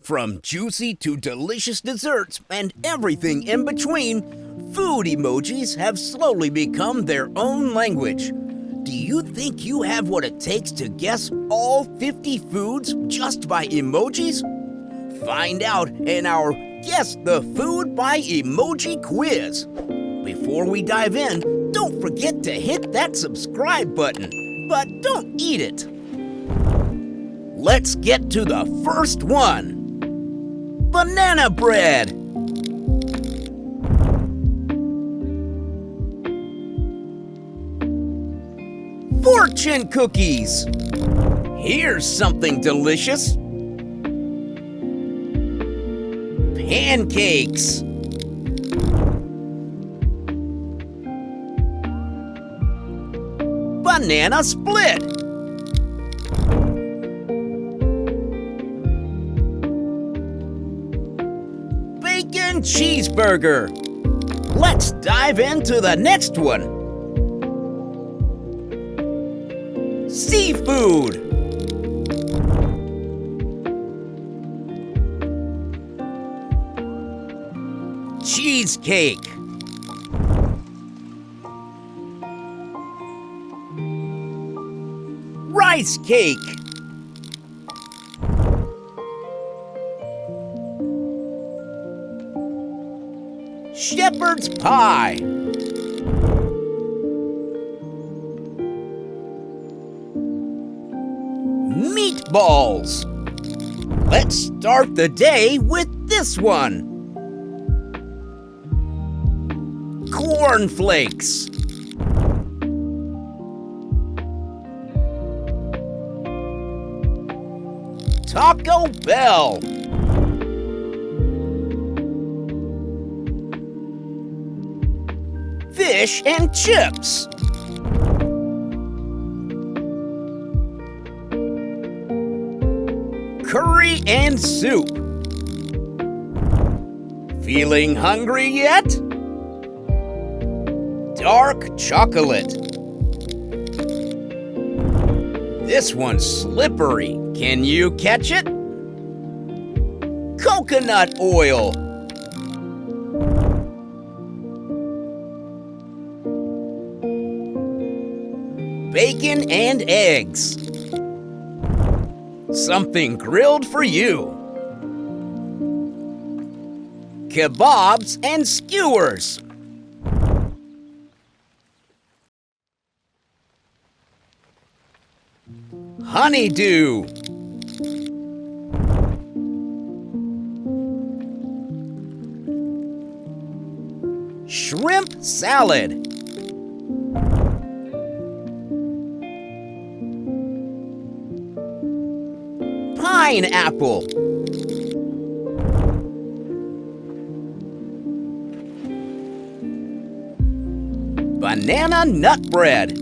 From juicy to delicious desserts and everything in between, food emojis have slowly become their own language. Do you think you have what it takes to guess all 50 foods just by emojis? Find out in our Guess the Food by Emoji quiz. Before we dive in, don't forget to hit that subscribe button, but don't eat it. Let's get to the first one. Banana bread. Fortune cookies. Here's something delicious. Pancakes. Banana split. Bacon cheeseburger. Let's dive into the next one. Seafood. Cheesecake. Rice cake. Shepherd's pie. Meatballs. Let's start the day with this one. Cornflakes. Taco Bell. Fish and chips. Curry and soup. Feeling hungry yet? Dark chocolate. This one's slippery. Can you catch it? Coconut oil. Bacon and eggs. Something grilled for you. Kebabs and skewers. Honeydew. Shrimp salad. Pineapple. Banana nut bread.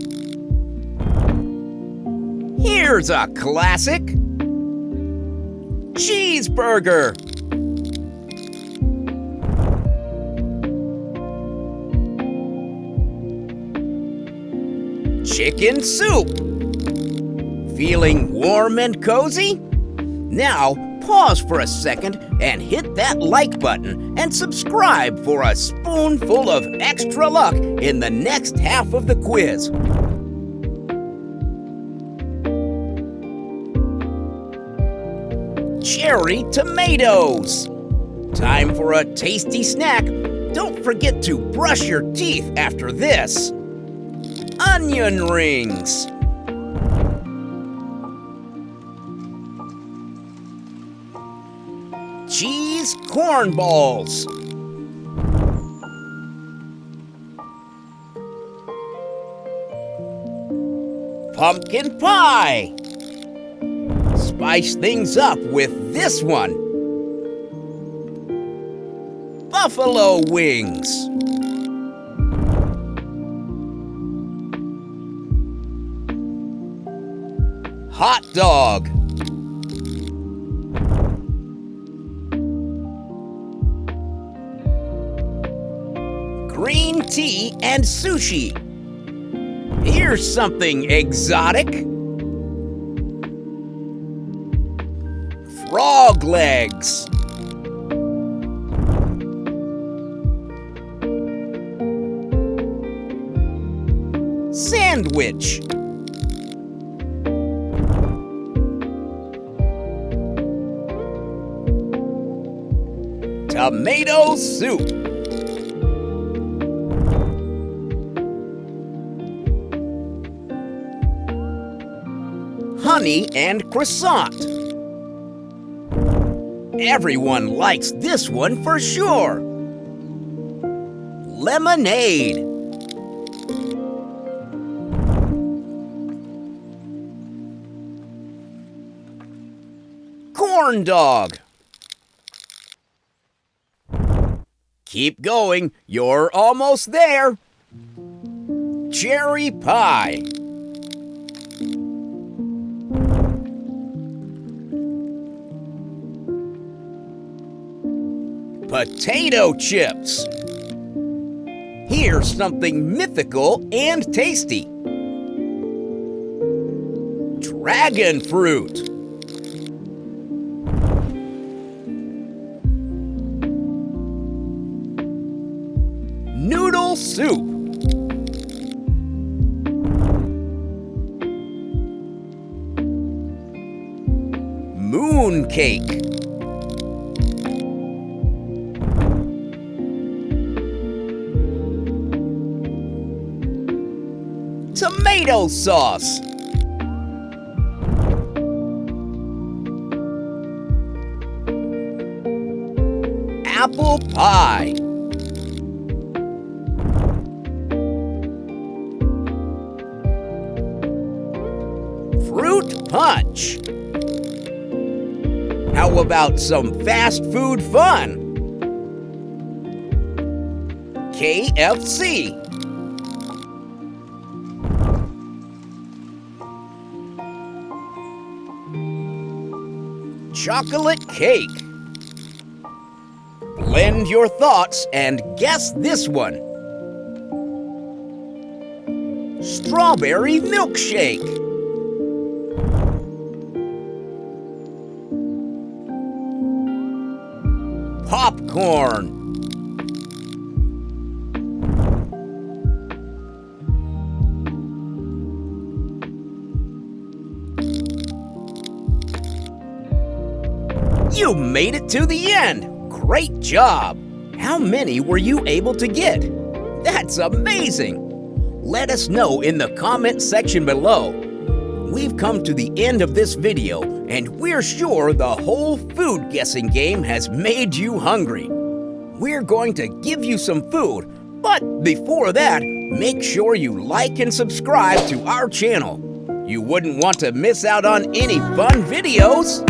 Here's a classic. Cheeseburger. Chicken soup. Feeling warm and cozy? Now, pause for a second and hit that like button and subscribe for a spoonful of extra luck in the next half of the quiz. Cherry tomatoes. Time for a tasty snack. Don't forget to brush your teeth after this. Onion rings. Cheese cornballs. Pumpkin pie. Spice things up with this one. Buffalo wings. Hot dog. Green tea and sushi. Here's something exotic. Frog legs. Sandwich. Tomato soup. Honey and croissant. Everyone likes this one for sure. Lemonade. Corn dog. Keep going, you're almost there. Cherry pie. Potato chips. Here's something mythical and tasty. Dragon fruit. Noodle soup. Moon cake. Tomato sauce. Apple pie. Fruit punch. How about some fast food fun? KFC. Chocolate cake. Blend your thoughts and guess this one. Strawberry milkshake. Popcorn. You made it to the end! Great job! How many were you able to get? That's amazing! Let us know in the comment section below. We've come to the end of this video, and we're sure the whole food guessing game has made you hungry. We're going to give you some food, but before that, make sure you like and subscribe to our channel. You wouldn't want to miss out on any fun videos.